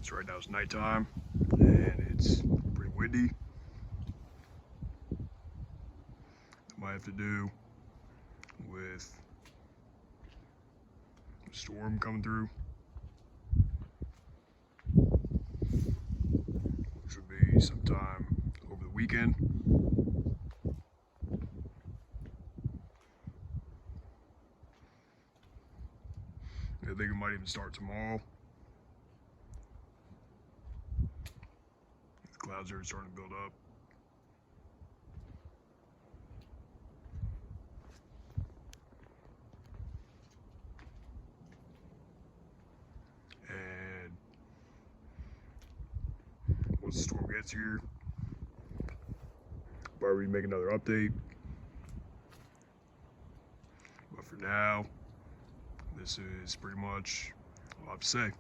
So right now it's nighttime and it's pretty windy. Might have to do with the storm coming through. Should be sometime over the weekend. I think it might even start tomorrow. The clouds are starting to build up. And once the storm gets here, probably make another update. But for now, this is pretty much all I have to say.